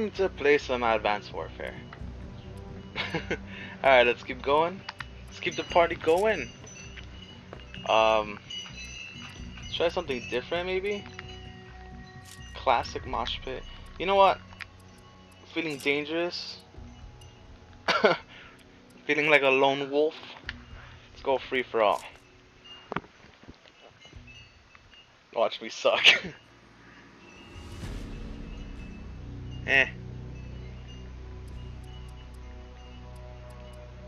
time to play some Advanced Warfare. Alright, let's keep going. Let's keep the party going. Let's try something different maybe. Classic mosh pit. You know what? Feeling dangerous. Feeling like a lone wolf. Let's go free for all. Watch me suck. Eh.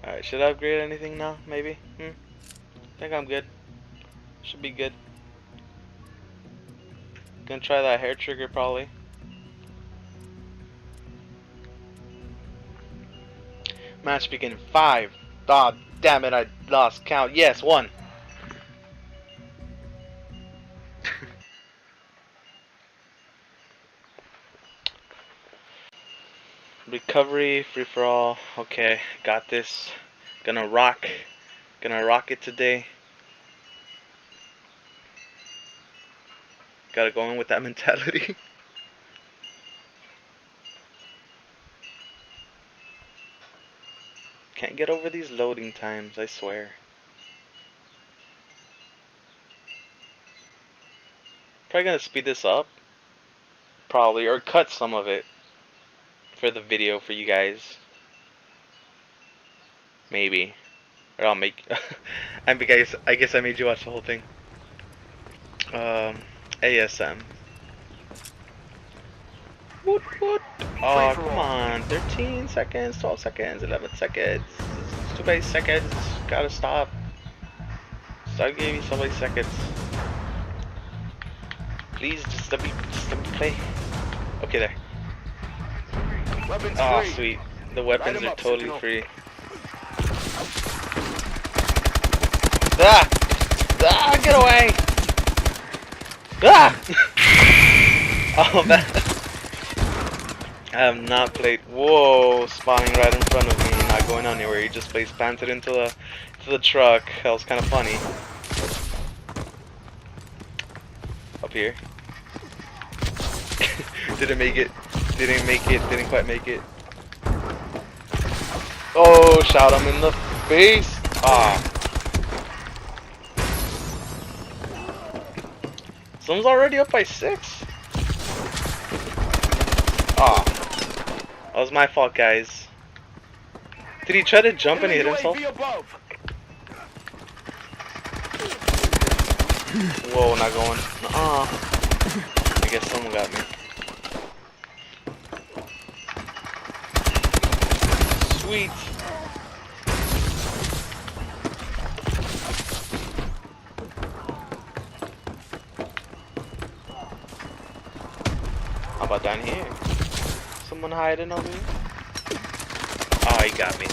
Alright, should I upgrade anything now? Maybe? I think I'm good. Should be good. Gonna try that hair trigger probably. Match begin 5. Oh, damn it, I lost count. Yes, 1. Recovery, free for all. Okay, got this. Gonna rock it today. Gotta go in with that mentality. Can't get over these loading times, I swear. Probably gonna speed this up. Probably, or cut some of it for the video for you guys. Maybe. Or I'll make I guess I made you watch the whole thing. ASM. Woot woot. Oh, come on. 13 seconds, 12 seconds, 11 seconds. It's too many seconds. Gotta stop. Start giving me so many seconds. Please, just let me play. Okay, there. Oh, sweet. The weapons are totally free. Ah! Ah, get away! Ah! Oh, man. I have not played. Whoa, spawning right in front of me, not going anywhere. He just face planted into the truck. That was kind of funny. Up here. Didn't make it. Didn't quite make it. Oh, shot him in the face. Ah. Someone's already up by 6. Ah. That was my fault, guys. Did he try to jump and he hit himself? Whoa, not going. I guess someone got me. Sweet. How about down here? Someone hiding over here? Oh, he got me.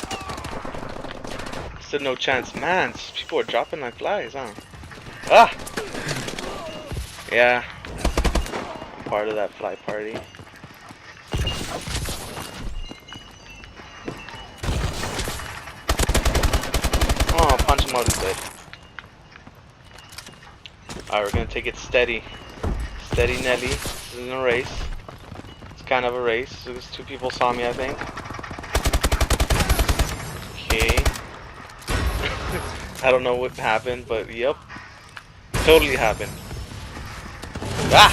Stood no chance. Man, people are dropping like flies, huh? Ah! Yeah. I'm part of that fly party. Oh, punch him out of bed. Alright, we're gonna take it steady. Steady Nelly. This isn't a race. It's kind of a race. These 2 people saw me, I think. Okay. I don't know what happened, but yep. Totally happened. Ah!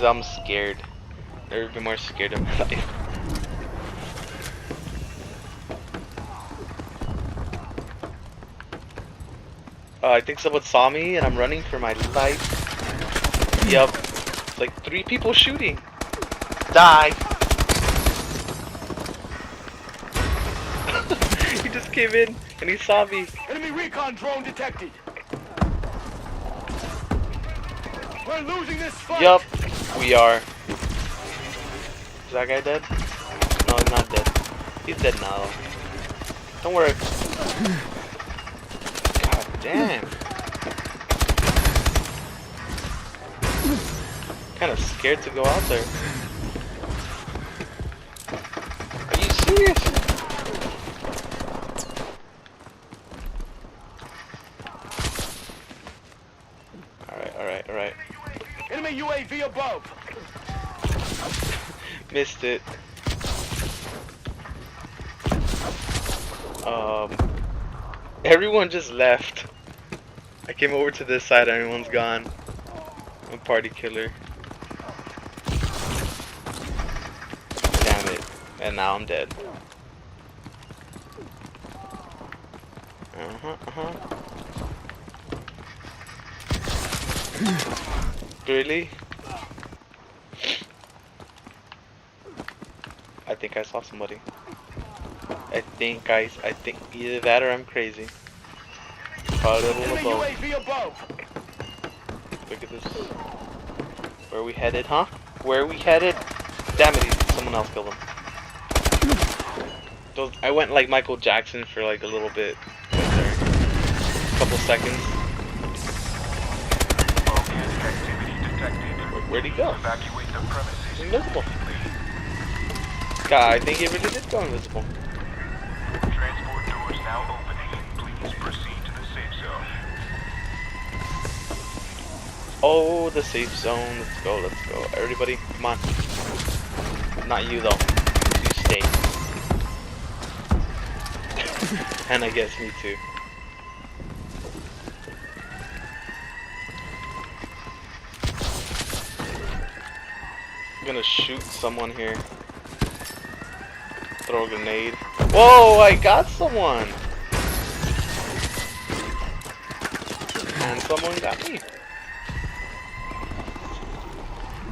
I'm scared. Never been more scared in my life. I think someone saw me and I'm running for my life. Yup. It's like 3 people shooting. Die! He just came in and he saw me. Enemy recon drone detected. We're losing this fight. Yup, we are. Is that guy dead? No, he's not dead. He's dead now. Don't worry. God damn. Kind of scared to go out there. Are you serious? Alright. Enemy UAV above. Missed it. Everyone just left. I came over to this side, everyone's gone. I'm a party killer. Damn it. And now I'm dead. Really? I think I saw somebody. I think either that or I'm crazy. Probably a little Enemy both. UAV above. Look at this. Where are we headed, huh? Where are we headed? Damn it, someone else killed him. I went like Michael Jackson for like a little bit. Right there. A couple seconds. Where'd he go? He's invisible. God, I think he really did go invisible. Transport doors now opening. Please proceed to the safe zone. Oh, the safe zone. Let's go, let's go. Everybody, come on. Not you though. You stay. And I guess me too. I'm gonna shoot someone here. Throw a grenade. Whoa, I got someone! And someone got me.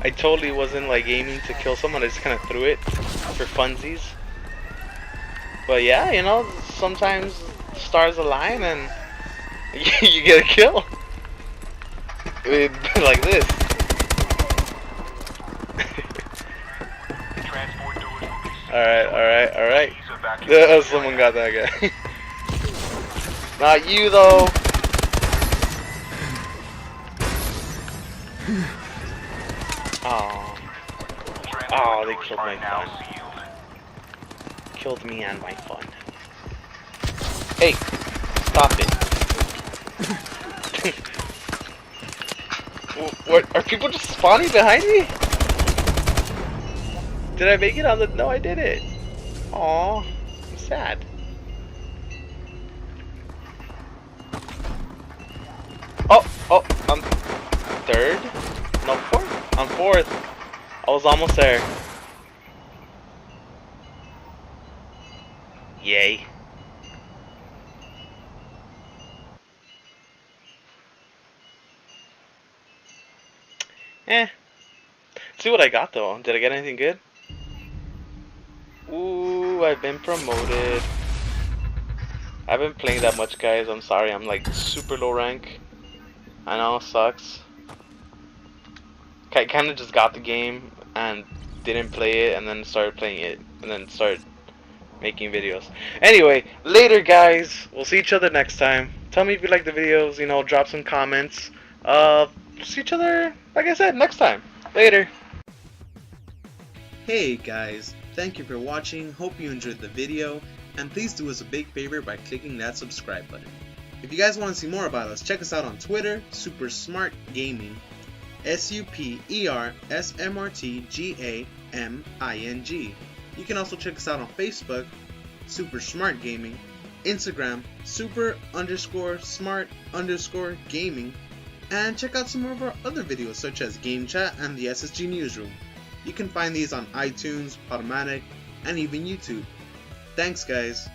I totally wasn't like aiming to kill someone, I just kinda threw it for funsies. But yeah, you know, sometimes stars align and you get a kill. Like this. Alright. Someone got that guy. Not you though. Oh, they killed my fun. Killed me and my fun. Hey, stop it. What? Are people just spawning behind me? Did I make it on the... No, I did it. Aw, I'm sad. Oh, I'm third? No, fourth? I'm fourth. I was almost there. Yay. See what I got though. Did I get anything good? Ooh, I've been promoted. I haven't played that much, guys. I'm sorry. I'm like super low rank. I know, sucks. I kind of just got the game and didn't play it and then started playing it and then started making videos. Anyway, later guys. We'll see each other next time. Tell me if you like the videos, you know, drop some comments. See each other, like I said, next time. Later. Hey guys, thank you for watching, hope you enjoyed the video, and please do us a big favor by clicking that subscribe button. If you guys want to see more about us, check us out on Twitter, Super Smart Gaming, SuperSmartGaming. You can also check us out on Facebook, Super Smart Gaming, Instagram, Super_Smart_Gaming, and check out some of our other videos such as Game Chat and the SSG Newsroom. You can find these on iTunes, Automatic, and even YouTube. Thanks guys.